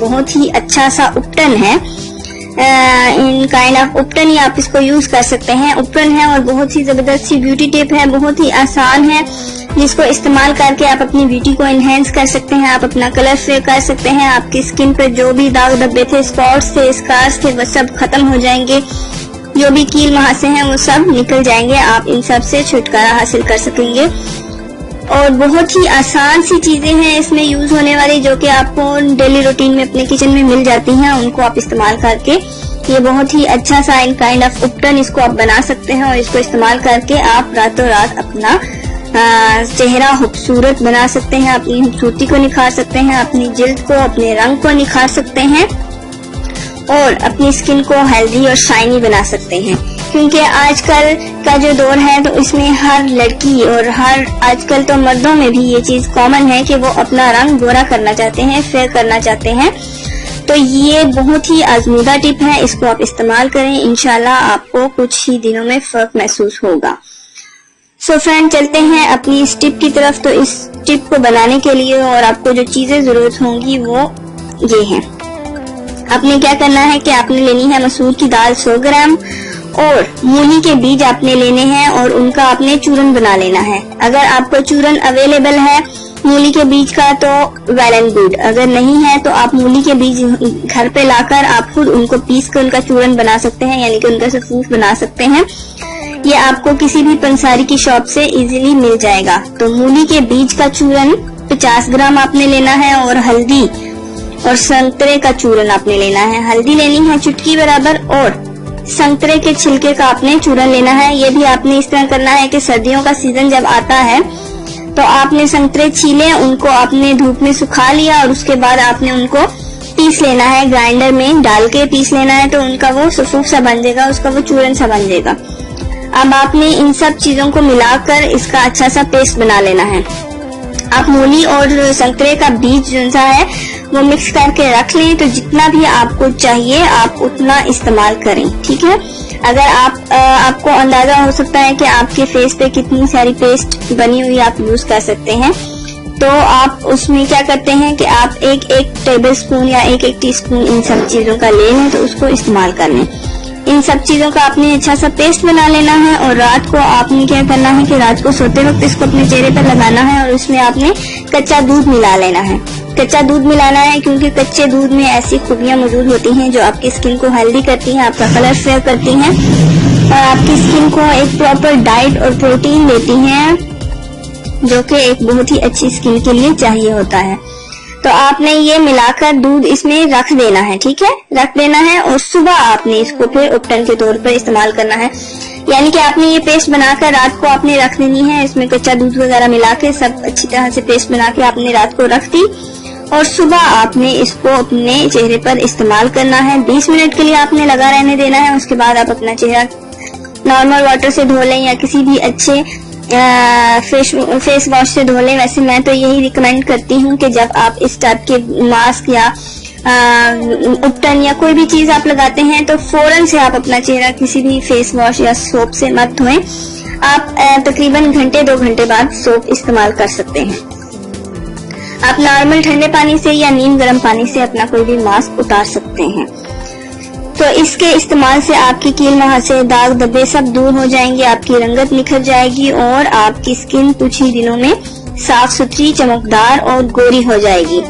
बहुत ही अच्छा सा उपटन है, इन काइंड ऑफ उपटन ही आप इसको यूज कर सकते हैं। उपटन है और बहुत ही जबरदस्त सी ब्यूटी टिप है, बहुत ही आसान है, जिसको इस्तेमाल करके आप अपनी ब्यूटी को एनहेंस कर सकते हैं, आप अपना कलर फेयर कर सकते हैं। आपकी स्किन पर जो भी दाग धब्बे थे, स्पॉट्स थे, स्कार्स थे, वो सब खत्म हो जाएंगे। जो भी कील महासे हैं वो सब निकल जाएंगे, आप इन सब से छुटकारा हासिल कर सकेंगे। और बहुत ही आसान सी चीजें हैं इसमें यूज होने वाली, जो कि आपको डेली रूटीन में अपने किचन में मिल जाती हैं। उनको आप इस्तेमाल करके ये बहुत ही अच्छा सा इन काइंड ऑफ उपटन इसको आप बना सकते हैं, और इसको इस्तेमाल करके आप रातों रात अपना चेहरा खूबसूरत बना सकते हैं, अपनी खूबसूरती को निखार सकते हैं, अपनी जिल्द को, अपने रंग को निखार सकते हैं, और अपनी स्किन को हेल्दी और शाइनी बना सकते हैं। क्योंकि आजकल का जो दौर है तो इसमें हर लड़की और हर आजकल तो मर्दों में भी ये चीज कॉमन है कि वो अपना रंग गोरा करना चाहते हैं, फेयर करना चाहते हैं। तो ये बहुत ही आजमूदा टिप है, इसको आप इस्तेमाल करें, इंशाल्लाह आपको कुछ ही दिनों में फर्क महसूस होगा। सो फ्रेंड, चलते हैं अपनी इस टिप की तरफ। तो इस टिप को बनाने के लिए और आपको जो चीजें जरूरत होंगी वो ये हैं। आपने क्या करना है कि आपने लेनी है मसूर की दाल 100 ग्राम, और मूली के बीज आपने लेने हैं और उनका आपने चूरन बना लेना है। अगर आपको चूरन अवेलेबल है मूली के बीज का तो वेल एंड गुड, अगर नहीं है तो आप मूली के बीज घर पे लाकर आप खुद उनको पीस कर उनका चूरन बना सकते हैं, यानी कि उनका सफूफ बना सकते हैं। ये आपको किसी भी पंसारी की शॉप से इजीली मिल जाएगा। तो मूली के बीज का चूरन 50 ग्राम आपने लेना है, और हल्दी और संतरे का चूरन आपने लेना है। हल्दी लेनी है चुटकी बराबर, और संतरे के छिलके का आपने चूरन लेना है। ये भी आपने इस तरह करना है कि सर्दियों का सीजन जब आता है तो आपने संतरे छीले, उनको आपने धूप में सुखा लिया, और उसके बाद आपने उनको पीस लेना है, ग्राइंडर में डाल के पीस लेना है, तो उनका वो सफूफ सा बन जाएगा, उसका वो चूरन सा बन जाएगा। अब आपने इन सब चीजों को मिलाकर इसका अच्छा सा पेस्ट बना लेना है। आप मूली और संतरे का बीज जो सा है वो मिक्स करके रख लें, तो जितना भी आपको चाहिए आप उतना इस्तेमाल करें, ठीक है। अगर आपको अंदाजा हो सकता है कि आपके फेस पे कितनी सारी पेस्ट बनी हुई आप यूज कर सकते हैं, तो आप उसमें क्या करते हैं कि आप एक टेबल स्पून या एक टीस्पून इन सब चीजों का ले लें, तो उसको इस्तेमाल कर लें। इन सब चीजों का आपने अच्छा सा पेस्ट बना लेना है, और रात को आपने क्या करना है कि रात को सोते वक्त इसको अपने चेहरे पर लगाना है, और उसमें आपने कच्चा दूध मिला लेना है। कच्चा दूध मिलाना है क्योंकि कच्चे दूध में ऐसी खूबियां मौजूद होती हैं जो आपकी स्किन को हेल्दी करती हैं, आपका कलर फेयर करती हैं, और आपकी स्किन को एक प्रॉपर डाइट और प्रोटीन देती हैं, जो कि एक बहुत ही अच्छी स्किन के लिए चाहिए होता है। तो आपने ये मिलाकर दूध इसमें रख देना है, ठीक है, रख देना है, और सुबह आपने इसको फिर उपटन के तौर पर इस्तेमाल करना है। यानी कि आपने ये पेस्ट बनाकर रात को आपने रख देनी है, इसमें कच्चा दूध वगैरह मिला के सब अच्छी तरह से पेस्ट बना के आपने रात को रख दी, और सुबह आपने इसको अपने चेहरे पर इस्तेमाल करना है। 20 मिनट के लिए आपने लगा रहने देना है। उसके बाद आप अपना चेहरा नॉर्मल वाटर से धो लें या किसी भी अच्छे फेस वॉश से धो लें। वैसे मैं तो यही रिकमेंड करती हूँ कि जब आप इस टाइप के मास्क या उपटन या कोई भी चीज आप लगाते हैं तो फौरन से आप अपना चेहरा किसी भी फेस वॉश या सोप से मत धोएं। आप तकरीबन घंटे 2 घंटे बाद सोप इस्तेमाल कर सकते हैं। आप नॉर्मल ठंडे पानी से या नीम गर्म पानी से अपना कोई भी मास्क उतार सकते हैं। तो इसके इस्तेमाल से आपकी कील मुहासे, दाग धब्बे सब दूर हो जाएंगे, आपकी रंगत निखर जाएगी और आपकी स्किन कुछ ही दिनों में साफ सुथरी, चमकदार और गोरी हो जाएगी।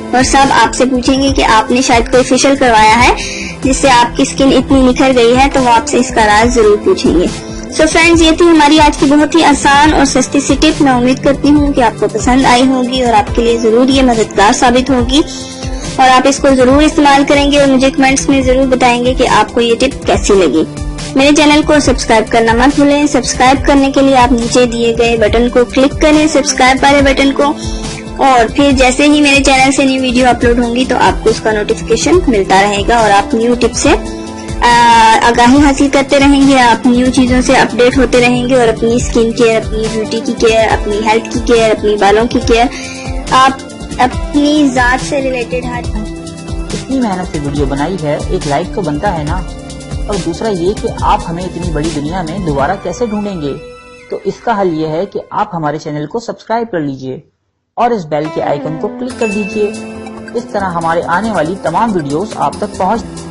और सब आपसे पूछेंगे कि आपने शायद कोई फेशियल करवाया है जिससे आपकी स्किन इतनी निखर गई है, तो वो आपसे इसका राज जरूर पूछेंगे। सो फ्रेंड्स, ये थी हमारी आज की बहुत ही आसान और सस्ती सी टिप। मैं उम्मीद करती हूँ कि आपको पसंद आई होगी और आपके लिए जरूर ये मददगार साबित होगी और आप इसको जरूर इस्तेमाल करेंगे और मुझे कमेंट्स में जरूर बताएंगे कि आपको ये टिप कैसी लगी। मेरे चैनल को सब्सक्राइब करना मत भूलें। सब्सक्राइब करने के लिए आप नीचे दिए गए बटन को क्लिक करें, सब्सक्राइब वाले बटन को, और फिर जैसे ही मेरे चैनल से न्यू वीडियो अपलोड होंगी तो आपको उसका नोटिफिकेशन मिलता रहेगा और आप न्यू टिप से आगाही हासिल करते रहेंगे। आप न्यू चीजों से अपडेट होते रहेंगे और अपनी स्किन केयर, अपनी ब्यूटी की केयर, अपनी हेल्थ की केयर, अपनी बालों की केयर, आप अपनी जात से रिलेटेड हर इतनी मेहनत से वीडियो बनाई है, एक लाइक तो बनता है ना। और दूसरा ये कि आप हमें इतनी बड़ी दुनिया में दोबारा कैसे ढूंढेंगे, तो इसका हल ये है कि आप हमारे चैनल को सब्सक्राइब कर लीजिए और इस बेल के आइकन को क्लिक कर दीजिए इस तरह हमारे आने वाली तमाम वीडियोस आप तक पहुंच